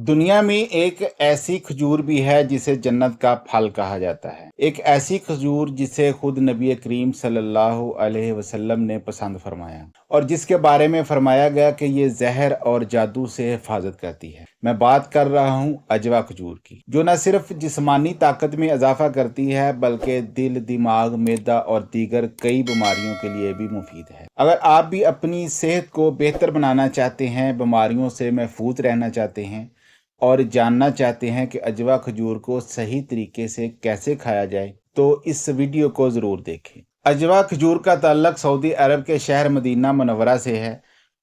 दुनिया में एक ऐसी खजूर भी है जिसे जन्नत का फल कहा जाता है। एक ऐसी खजूर जिसे खुद नबी करीम सल्लल्लाहु अलैहि वसल्लम ने पसंद फरमाया और जिसके बारे में फरमाया गया कि ये जहर और जादू से हिफाजत करती है। मैं बात कर रहा हूँ अजवा खजूर की, जो न सिर्फ जिस्मानी ताकत में इजाफा करती है बल्कि दिल, दिमाग, मैदा और दीगर कई बीमारियों के लिए भी मुफीद है। अगर आप भी अपनी सेहत को बेहतर बनाना चाहते हैं, बीमारियों से महफूज रहना चाहते हैं और जानना चाहते हैं कि अजवा खजूर को सही तरीके से कैसे खाया जाए, तो इस वीडियो को ज़रूर देखें। अजवा खजूर का ताल्लुक सऊदी अरब के शहर मदीना मुनव्वरा से है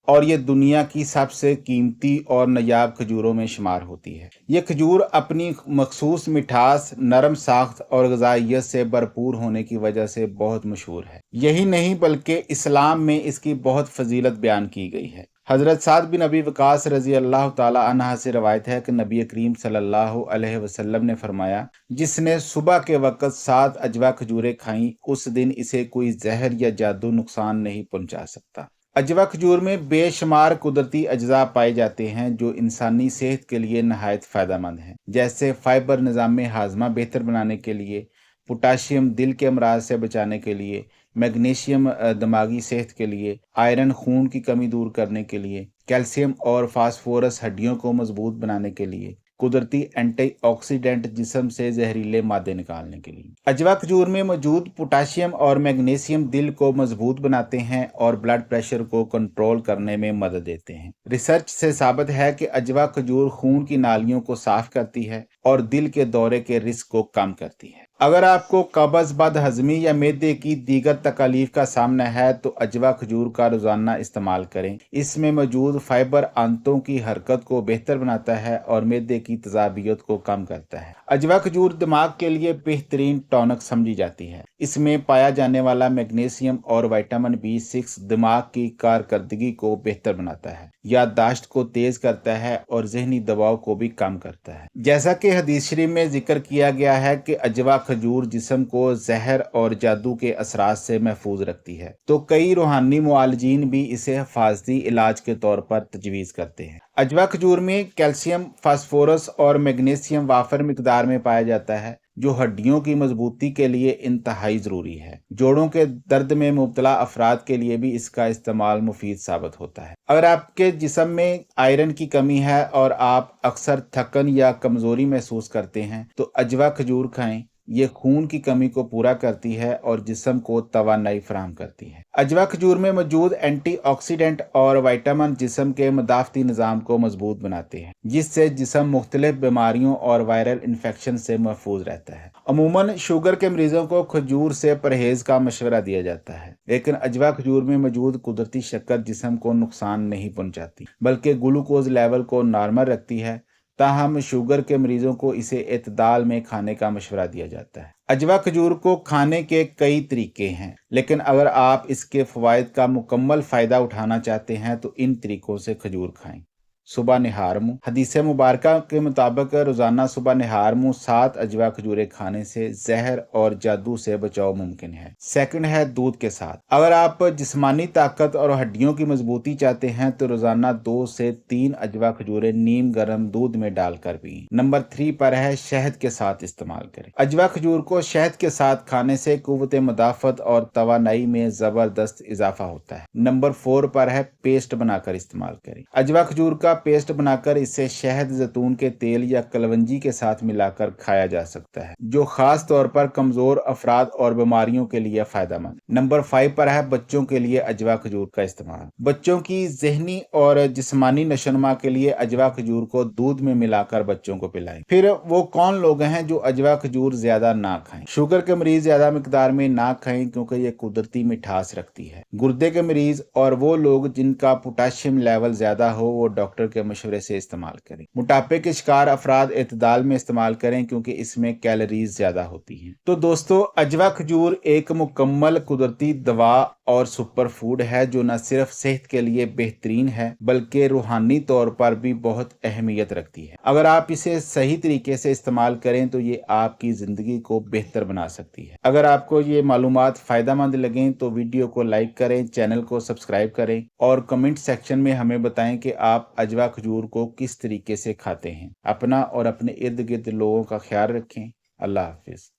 और ये दुनिया की सबसे कीमती और नायाब खजूरों में शुमार होती है। ये खजूर अपनी मखसूस मिठास, नरम साख्त और ग़िज़ाइयत से भरपूर होने की वजह से बहुत मशहूर है। यही नहीं बल्कि इस्लाम में इसकी बहुत फजीलत बयान की गई है। हज़रत साद बिन अबी वक़ास रज़ी अल्लाह ताला अन्हा से रवायत है कि नबी करीम सल्लल्लाहु अलैहि वसल्लम ने फरमाया, जिसने सुबह के वक़्त 7 अजवा खजूरें खाईं, उस दिन इसे कोई जहर या जादू नुकसान नहीं पहुंचा सकता। अजवा खजूर में बेशुमार कुदरती अज्जा पाए जाते हैं जो इंसानी सेहत के लिए नहायत फ़ायदेमंद हैं, जैसे फ़ाइबर निज़ाम हाज़मा बेहतर बनाने के लिए, पोटाशियम दिल के अमराज से बचाने के लिए, मैग्नीशियम दिमागी सेहत के लिए, आयरन खून की कमी दूर करने के लिए, कैल्शियम और फास्फोरस हड्डियों को मजबूत बनाने के लिए, कुदरती एंटीऑक्सीडेंट जिस्म से जहरीले मादे निकालने के लिए। अजवा खजूर में मौजूद पोटाशियम और मैग्नीशियम दिल को मजबूत बनाते हैं और ब्लड प्रेशर को कंट्रोल करने में मदद देते हैं। रिसर्च से साबित है कि अजवा खजूर खून की नालियों को साफ करती है और दिल के दौरे के रिस्क को कम करती है। अगर आपको कब्ज़, बदहज़मी या मैदे की दीगर तकलीफ का सामना है तो अजवा खजूर का रोज़ाना इस्तेमाल करें। इसमें मौजूद फाइबर आंतों की हरकत को बेहतर बनाता है और मैदे की तेज़ाबियत को कम करता है। अजवा खजूर दिमाग के लिए बेहतरीन टॉनिक समझी जाती है। इसमें पाया जाने वाला मैग्नीशियम और विटामिन B6 दिमाग की कारकर्दगी को बेहतर बनाता है, याददाश्त को तेज करता है और जहनी दबाव को भी कम करता है। जैसा कि हदीस शरीफ में जिक्र किया गया है कि अजवा खजूर जिस्म को जहर और जादू के असरात से महफूज रखती है, तो कई रूहानी मुआलिजीन भी इसे हिफाजती इलाज के तौर पर तजवीज़ करते हैं। अजवा खजूर में कैल्शियम, फास्फोरस और मैग्नीशियम वाफर मिकदार में पाया जाता है, जो हड्डियों की मजबूती के लिए इंतहाई ज़रूरी है। जोड़ों के दर्द में मुब्तला अफराद के लिए भी इसका इस्तेमाल मुफीद साबित होता है। अगर आपके जिस्म में आयरन की कमी है और आप अक्सर थकन या कमज़ोरी महसूस करते हैं तो अजवा खजूर खाएं। ये खून की कमी को पूरा करती है और जिस्म को तवानाई फराहम करती है। अजवा खजूर में मौजूद एंटीऑक्सीडेंट और विटामिन जिस्म के मदाफ़ती निज़ाम को मजबूत बनाते हैं, जिससे जिस्म मुख्तलिफ बीमारियों और वायरल इन्फेक्शन से महफूज रहता है। अमूमन शुगर के मरीजों को खजूर से परहेज का मशवरा दिया जाता है, लेकिन अजवा खजूर में मौजूद कुदरती शक्कर जिस्म को नुकसान नहीं पहुंचाती बल्कि ग्लूकोज लेवल को नॉर्मल रखती है। ताहम शुगर के मरीजों को इसे एतदाल में खाने का मशवरा दिया जाता है। अजवा खजूर को खाने के कई तरीके हैं, लेकिन अगर आप इसके फ़वाइद का मुकम्मल फ़ायदा उठाना चाहते हैं तो इन तरीक़ों से खजूर खाएं। सुबह निहार मुँह। हदीस मुबारका के मुताबिक रोज़ाना सुबह निहार मुँह 7 अजवा खजूरें खाने से जहर और जादू से बचाव मुमकिन है। सेकंड है दूध के साथ। अगर आप जिस्मानी ताकत और हड्डियों की मजबूती चाहते हैं तो रोज़ाना 2 से 3 अजवा खजूरें नीम गर्म दूध में डालकर पिएं। नंबर 3 पर है शहद के साथ इस्तेमाल करें। अजवा खजूर को शहद के साथ खाने से कुव्वत मुदाफ़त और तवानाई में ज़बरदस्त इजाफा होता है। नंबर 4 पर है पेस्ट बनाकर इस्तेमाल करें। अजवा खजूर का पेस्ट बनाकर इसे शहद, जैतून के तेल या कलवंजी के साथ मिलाकर खाया जा सकता है, जो खास तौर पर कमजोर अफराद और बीमारियों के लिए फायदेमंद। नंबर 5 पर है बच्चों के लिए अजवा खजूर का इस्तेमाल। बच्चों की जहनी और जिस्मानी नशोनुमा के लिए अजवा खजूर को दूध में मिलाकर बच्चों को पिलाएं। फिर वो कौन लोग हैं जो अजवा खजूर ज्यादा ना खाएं? शुगर के मरीज ज्यादा मिकदार में ना खाएं क्योंकि ये कुदरती मिठास रखती है। गुर्दे के मरीज और वो लोग जिनका पोटाशियम लेवल ज्यादा हो वो डॉक्टर के मशवरे से इस्तेमाल करें। मोटापे के शिकार अफराद एतदाल में इस्तेमाल करें क्योंकि इसमें कैलोरीज ज्यादा होती हैं। तो दोस्तों, अजवा खजूर एक मुकम्मल कुदरती दवा और सुपर फूड है जो न सिर्फ सेहत के लिए बेहतरीन है बल्कि रूहानी तौर पर भी बहुत अहमियत रखती है। अगर आप इसे सही तरीके से इस्तेमाल करें तो ये आपकी जिंदगी को बेहतर बना सकती है। अगर आपको ये मालूमात फायदेमंद लगें तो वीडियो को लाइक करें, चैनल को सब्सक्राइब करें और कमेंट सेक्शन में हमें बताएं कि आप अजवा खजवा खजूर को किस तरीके से खाते हैं। अपना और अपने इर्द गिर्द लोगों का ख्याल रखें। अल्लाह हाफिज।